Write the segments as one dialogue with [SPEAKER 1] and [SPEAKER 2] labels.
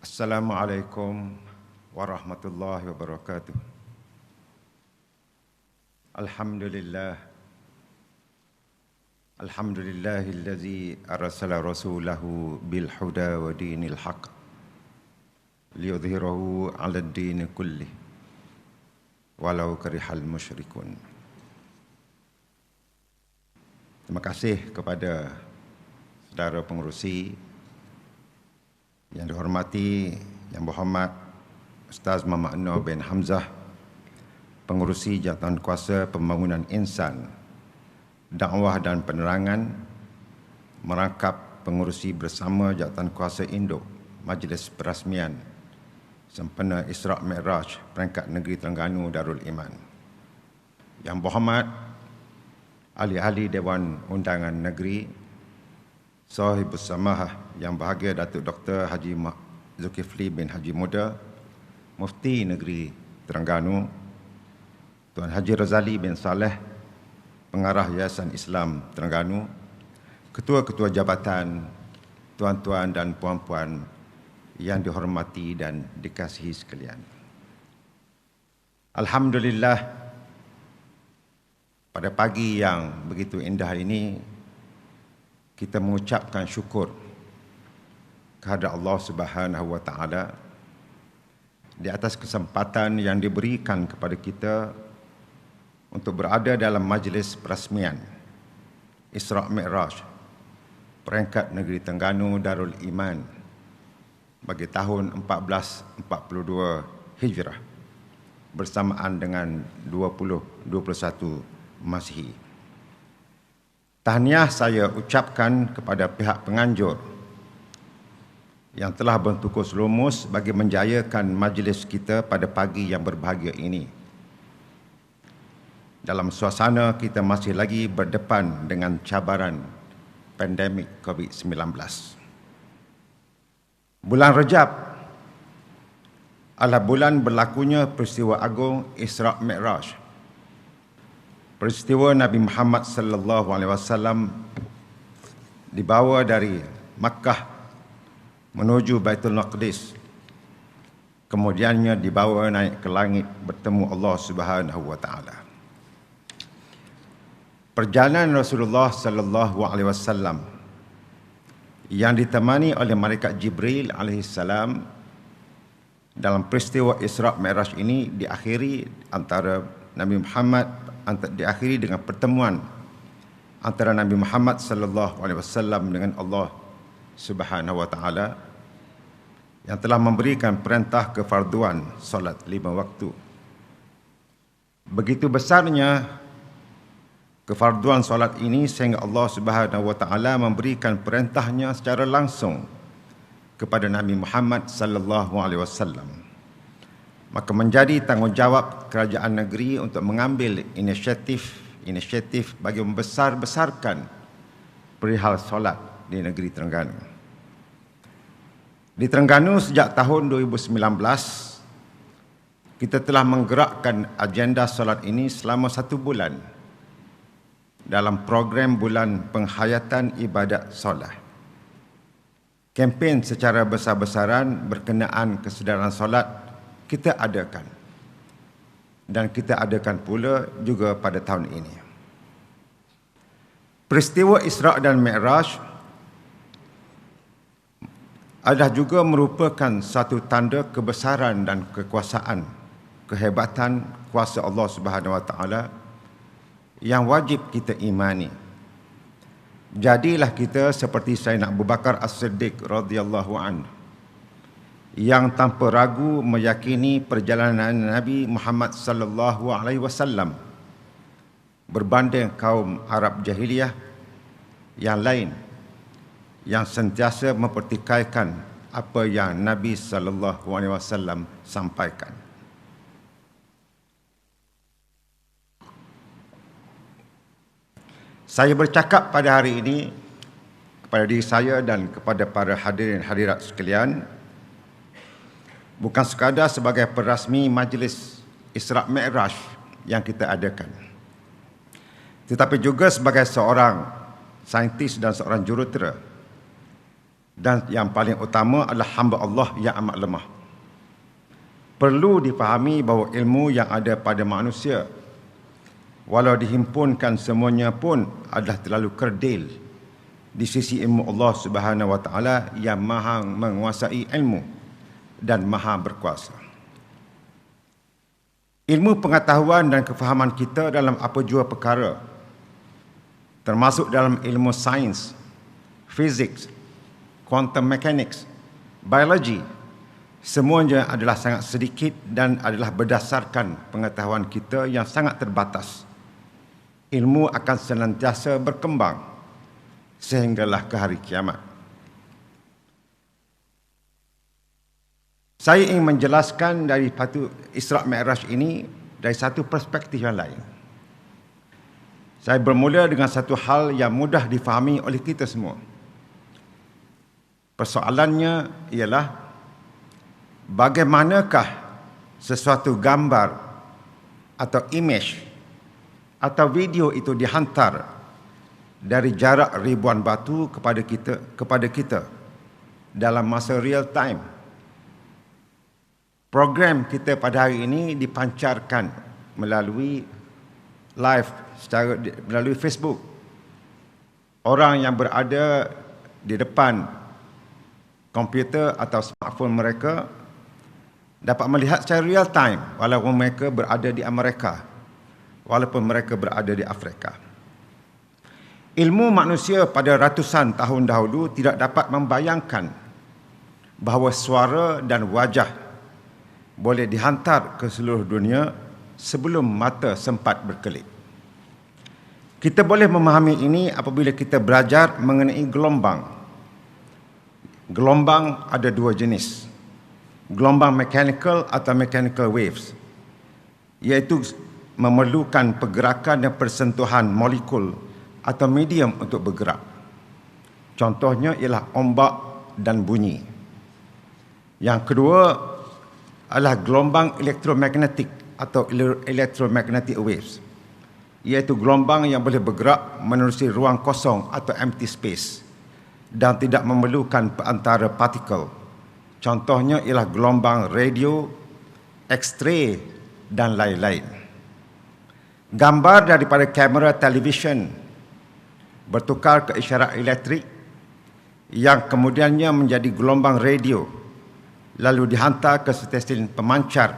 [SPEAKER 1] Assalamualaikum warahmatullahi wabarakatuh. Alhamdulillah. Alhamdulillahillazi arsala rasulahu bil huda wa dinil haq liyudhhirahu 'ala ad-din kullih walau karihal musyrikun. Terima kasih kepada saudara pengerusi yang dihormati, Yang Berhormat Ustaz Muhammad Noor bin Hamzah, Pengerusi Jawatan Kuasa Pembangunan Insan, Dakwah dan Penerangan, merangkap pengerusi bersama Jawatan Kuasa Induk Majlis Perasmian Sempena Isra' Mi'raj Peringkat Negeri Terengganu Darul Iman, Yang Berhormat ahli-ahli Dewan Undangan Negeri, Sahibus Samahah Yang Bahagia Datuk Dr. Haji Zulkifli bin Haji Muda, Mufti Negeri Terengganu, Tuan Haji Razali bin Saleh, Pengarah Yayasan Islam Terengganu, Ketua-Ketua Jabatan, Tuan-tuan dan puan-puan yang dihormati dan dikasihi sekalian. Alhamdulillah, pada pagi yang begitu indah ini, kita mengucapkan syukur kepada Allah Subhanahu wa Ta'ala di atas kesempatan yang diberikan kepada kita untuk berada dalam majlis perasmian Isra' Mi'raj Peringkat Negeri Terengganu Darul Iman bagi tahun 1442 Hijrah bersamaan dengan 2021 Masihi. Tahniah saya ucapkan kepada pihak penganjur yang telah bertukus lumus bagi menjayakan majlis kita pada pagi yang berbahagia ini. Dalam suasana kita masih lagi berdepan dengan cabaran pandemik COVID-19. Bulan Rejab adalah bulan berlakunya peristiwa agung Isra' Mi'raj. Peristiwa Nabi Muhammad sallallahu alaihi wasallam dibawa dari Makkah menuju Baitul Maqdis, kemudiannya dibawa naik ke langit bertemu Allah Subhanahu wa Ta'ala. Perjalanan Rasulullah sallallahu alaihi wasallam yang ditemani oleh malaikat Jibril alaihi salam dalam peristiwa Isra' Mi'raj ini diakhiri dengan pertemuan antara Nabi Muhammad sallallahu alaihi wasallam dengan Allah Subhanahu wa Ta'ala yang telah memberikan perintah kefarduan solat 5 waktu. Begitu besarnya kefarduan solat ini sehingga Allah Subhanahu wa Ta'ala memberikan perintahnya secara langsung kepada Nabi Muhammad sallallahu alaihi wasallam. Maka menjadi tanggungjawab kerajaan negeri untuk mengambil inisiatif bagi membesar-besarkan perihal solat di negeri Terengganu. Di Terengganu sejak tahun 2019, kita telah menggerakkan agenda solat ini selama 1 bulan dalam program bulan penghayatan ibadat solat. Kempen secara besar-besaran berkenaan kesedaran solat kita adakan, dan kita adakan pula juga pada tahun ini. Peristiwa Isra' dan Mi'raj adalah juga merupakan satu tanda kebesaran dan kekuasaan, kehebatan kuasa Allah Subhanahu wa Ta'ala yang wajib kita imani. Jadilah kita seperti Sayyidina Abu Bakar As-Siddiq radhiyallahu anhu yang tanpa ragu meyakini perjalanan Nabi Muhammad sallallahu alaihi wasallam berbanding kaum Arab jahiliyah yang lain yang sentiasa mempertikaikan apa yang Nabi sallallahu alaihi wasallam sampaikan. Saya bercakap pada hari ini kepada diri saya dan kepada para hadirin hadirat sekalian bukan sekadar sebagai perasmi majlis Isra' Mi'raj yang kita adakan, tetapi juga sebagai seorang saintis dan seorang jurutera dan yang paling utama adalah hamba Allah yang amat lemah. Perlu dipahami bahawa ilmu yang ada pada manusia, walau dihimpunkan semuanya pun, adalah terlalu kerdil di sisi ilmu Allah Subhanahu wa taala yang Maha menguasai ilmu dan Maha berkuasa. Ilmu pengetahuan dan kefahaman kita dalam apa jua perkara, termasuk dalam ilmu sains, fizik, quantum mechanics, biologi, semuanya adalah sangat sedikit dan adalah berdasarkan pengetahuan kita yang sangat terbatas. Ilmu akan senantiasa berkembang sehinggalah ke hari kiamat. Saya ingin menjelaskan dari Isra' Mi'raj ini dari satu perspektif yang lain. Saya bermula dengan satu hal yang mudah difahami oleh kita semua. Persoalannya ialah bagaimanakah sesuatu gambar atau image atau video itu dihantar dari jarak ribuan batu kepada kita dalam masa real time. Program kita pada hari ini dipancarkan melalui live melalui Facebook. Orang yang berada di depan komputer atau smartphone mereka dapat melihat secara real time walaupun mereka berada di Amerika, walaupun mereka berada di Afrika. Ilmu manusia pada ratusan tahun dahulu tidak dapat membayangkan bahawa suara dan wajah boleh dihantar ke seluruh dunia sebelum mata sempat berkelip. Kita boleh memahami ini apabila kita belajar mengenai gelombang. Gelombang ada dua jenis. Gelombang mechanical atau mechanical waves, iaitu memerlukan pergerakan dan persentuhan molekul atau medium untuk bergerak. Contohnya ialah ombak dan bunyi. Yang kedua adalah gelombang elektromagnetik atau electromagnetic waves, iaitu gelombang yang boleh bergerak menerusi ruang kosong atau empty space dan tidak memerlukan perantara partikel. Contohnya ialah gelombang radio, X-ray dan lain-lain. Gambar daripada kamera televisyen bertukar ke isyarat elektrik yang kemudiannya menjadi gelombang radio, lalu dihantar ke stesen pemancar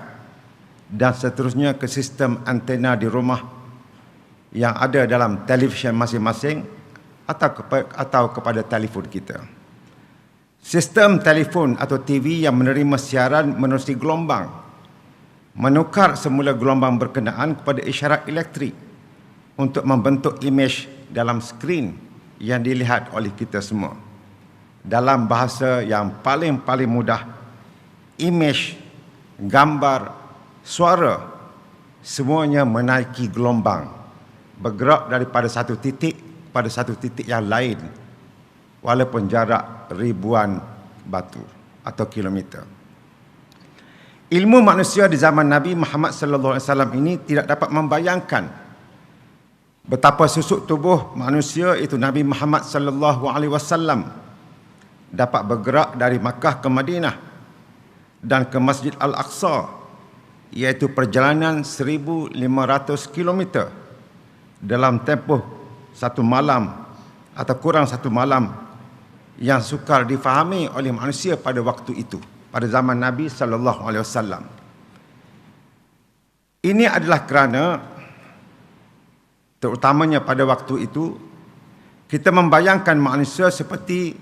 [SPEAKER 1] dan seterusnya ke sistem antena di rumah yang ada dalam televisyen masing-masing atau kepada telefon kita. Sistem telefon atau TV yang menerima siaran menerusi gelombang menukar semula gelombang berkenaan kepada isyarat elektrik untuk membentuk imej dalam skrin yang dilihat oleh kita semua. Dalam bahasa yang paling mudah, imej, gambar, suara, semuanya menaiki gelombang, bergerak daripada satu titik pada satu titik yang lain, walaupun jarak ribuan batu atau kilometer. Ilmu manusia di zaman Nabi Muhammad sallallahu alaihi wasallam ini tidak dapat membayangkan betapa susuk tubuh manusia itu Nabi Muhammad sallallahu alaihi wasallam dapat bergerak dari Makkah ke Madinah dan ke Masjid Al-Aqsa, iaitu perjalanan 1,500 km dalam tempoh satu malam atau kurang satu malam, yang sukar difahami oleh manusia pada waktu itu, pada zaman Nabi sallallahu alaihi wasallam. Ini adalah kerana terutamanya pada waktu itu kita membayangkan manusia seperti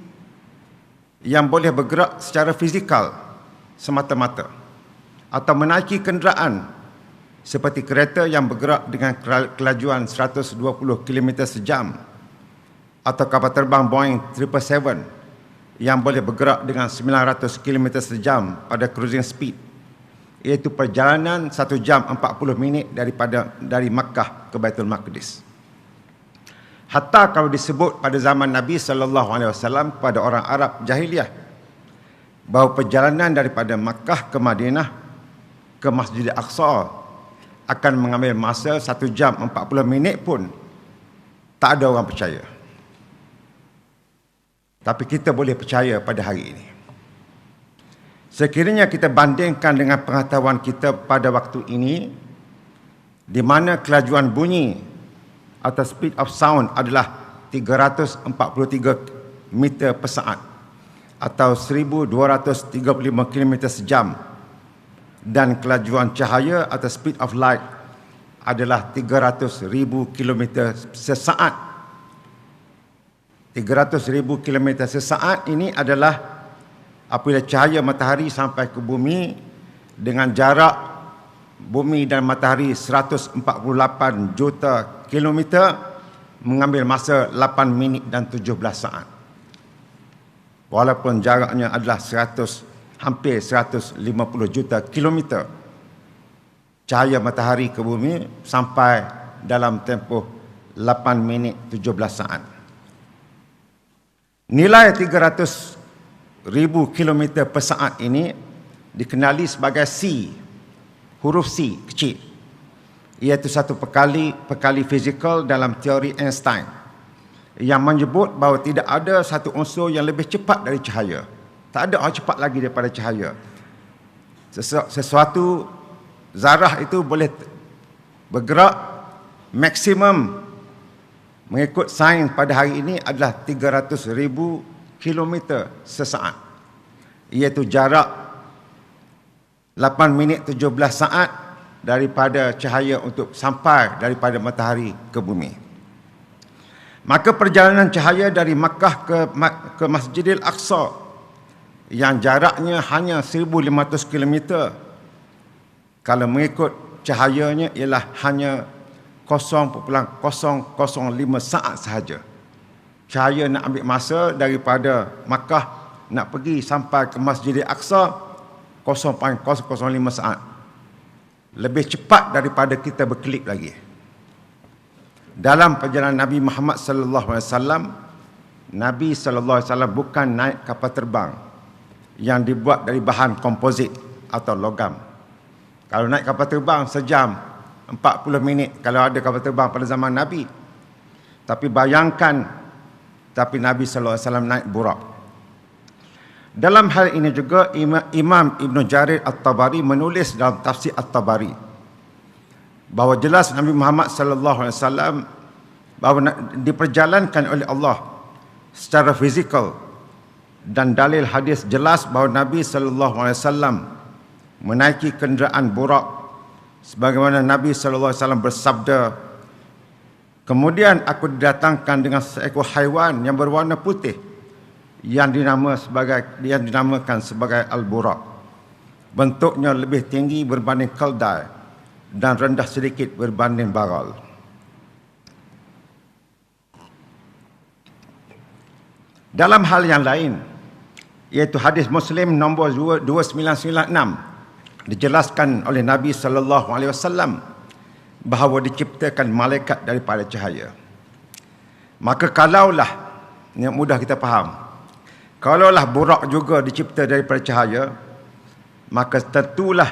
[SPEAKER 1] yang boleh bergerak secara fizikal semata-mata atau menaiki kenderaan seperti kereta yang bergerak dengan kelajuan 120 km sejam atau kapal terbang Boeing 777 yang boleh bergerak dengan 900 km sejam pada cruising speed, iaitu perjalanan 1 jam 40 minit dari Makkah ke Baitul Maqdis. Hatta kalau disebut pada zaman Nabi sallallahu alaihi wasallam kepada orang Arab jahiliyah bahawa perjalanan daripada Makkah ke Madinah ke Masjid Al-Aqsa akan mengambil masa 1 jam 40 minit pun, tak ada orang percaya. Tapi kita boleh percaya pada hari ini. Sekiranya kita bandingkan dengan pengetahuan kita pada waktu ini, di mana kelajuan bunyi atau speed of sound adalah 343 meter per saat atau 1235 km sejam, dan kelajuan cahaya atau speed of light adalah 300,000 km sesaat. 300,000 km sesaat ini adalah apabila cahaya matahari sampai ke bumi dengan jarak bumi dan matahari 148 juta kilometer, mengambil masa 8 minit dan 17 saat. Walaupun jaraknya adalah hampir 150 juta kilometer, cahaya matahari ke bumi sampai dalam tempoh 8 minit 17 saat. Nilai 300,000 kilometer per saat ini dikenali sebagai C, huruf C kecil, iaitu satu perkali fizikal dalam teori Einstein yang menyebut bahawa tidak ada satu unsur yang lebih cepat dari cahaya. Tak ada orang cepat lagi daripada cahaya. Sesuatu zarah itu boleh bergerak maksimum mengikut sains pada hari ini adalah 300,000 kilometer sesaat, iaitu jarak 8 minit 17 saat daripada cahaya untuk sampai daripada matahari ke bumi. Maka perjalanan cahaya dari Makkah ke Masjidil Aqsa yang jaraknya hanya 1,500 km, kalau mengikut cahayanya ialah hanya 0.005 saat sahaja. Cahaya nak ambil masa daripada Makkah nak pergi sampai ke Masjidil Aqsa 0.005 saat. Lebih cepat daripada kita berkelip lagi. Dalam perjalanan Nabi Muhammad sallallahu alaihi wasallam, Nabi sallallahu alaihi wasallam bukan naik kapal terbang yang dibuat dari bahan komposit atau logam. Kalau naik kapal terbang sejam 40 minit kalau ada kapal terbang pada zaman Nabi. Tapi bayangkan, tapi Nabi sallallahu alaihi wasallam naik burak. Dalam hal ini juga Imam Ibn Jarir At-Tabari menulis dalam tafsir At-Tabari bahawa jelas Nabi Muhammad sallallahu alaihi wasallam bahawa diperjalankan oleh Allah secara fizikal, dan dalil hadis jelas bahawa Nabi sallallahu alaihi wasallam menaiki kenderaan burak sebagaimana Nabi sallallahu alaihi wasallam bersabda, "Kemudian aku didatangkan dengan seekor haiwan yang berwarna putih yang dinamakan sebagai al-burak. Bentuknya lebih tinggi berbanding keldai dan rendah sedikit berbanding baral." Dalam hal yang lain, iaitu hadis Muslim nombor 2996, dijelaskan oleh Nabi sallallahu alaihi wasallam bahawa diciptakan malaikat daripada cahaya. Maka kalaulah, yang mudah kita faham, kalaulah burak juga dicipta daripada cahaya, maka tentulah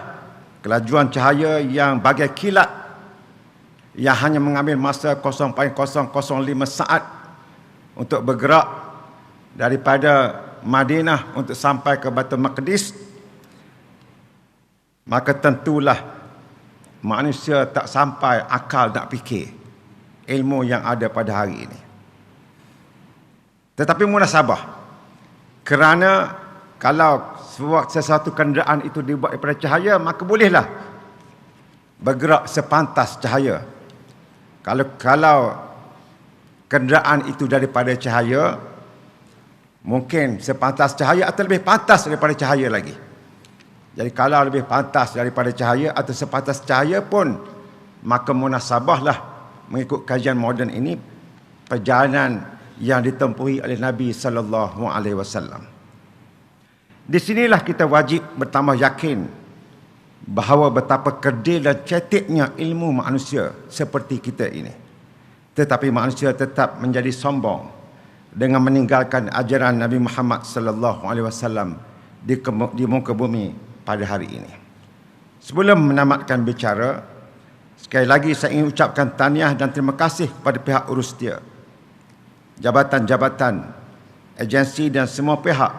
[SPEAKER 1] kelajuan cahaya yang bagai kilat yang hanya mengambil masa 0.005 saat untuk bergerak daripada Madinah untuk sampai ke Baitul Maqdis, maka tentulah manusia tak sampai akal nak fikir ilmu yang ada pada hari ini. Tetapi munasabah, kerana kalau sesuatu kenderaan itu dibuat daripada cahaya, maka bolehlah bergerak sepantas cahaya. Kalau kenderaan itu daripada cahaya, mungkin sepantas cahaya atau lebih pantas daripada cahaya lagi. Jadi kalau lebih pantas daripada cahaya atau sepantas cahaya pun, maka munasabahlah mengikut kajian moden ini perjalanan yang ditempuhi oleh Nabi sallallahu alaihi wasallam. Di sinilah kita wajib bertambah yakin bahawa betapa kerdil dan ceteknya ilmu manusia seperti kita ini. Tetapi manusia tetap menjadi sombong dengan meninggalkan ajaran Nabi Muhammad sallallahu alaihi wasallam di muka bumi pada hari ini. Sebelum menamatkan bicara, sekali lagi saya ingin ucapkan tahniah dan terima kasih kepada pihak urus dia, jabatan-jabatan agensi dan semua pihak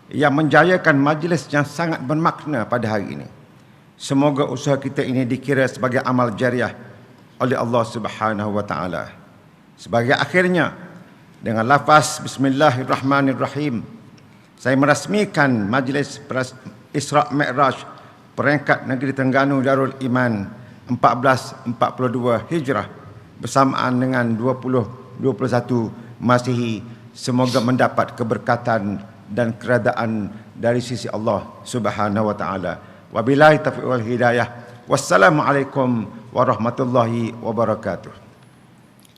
[SPEAKER 1] yang menjayakan majlis yang sangat bermakna pada hari ini. Semoga usaha kita ini dikira sebagai amal jariah oleh Allah Subhanahu wa taala. Sebagai akhirnya, dengan lafaz Bismillahirrahmanirrahim, saya merasmikan majlis Isra' Mi'raj peringkat Negeri Terengganu Darul Iman 1442 Hijrah bersamaan dengan 2021 Masihi. Semoga mendapat keberkatan dan keredaan dari sisi Allah Subhanahu wa taala. Wabillahi taufiq wal hidayah. Wassalamualaikum warahmatullahi wabarakatuh.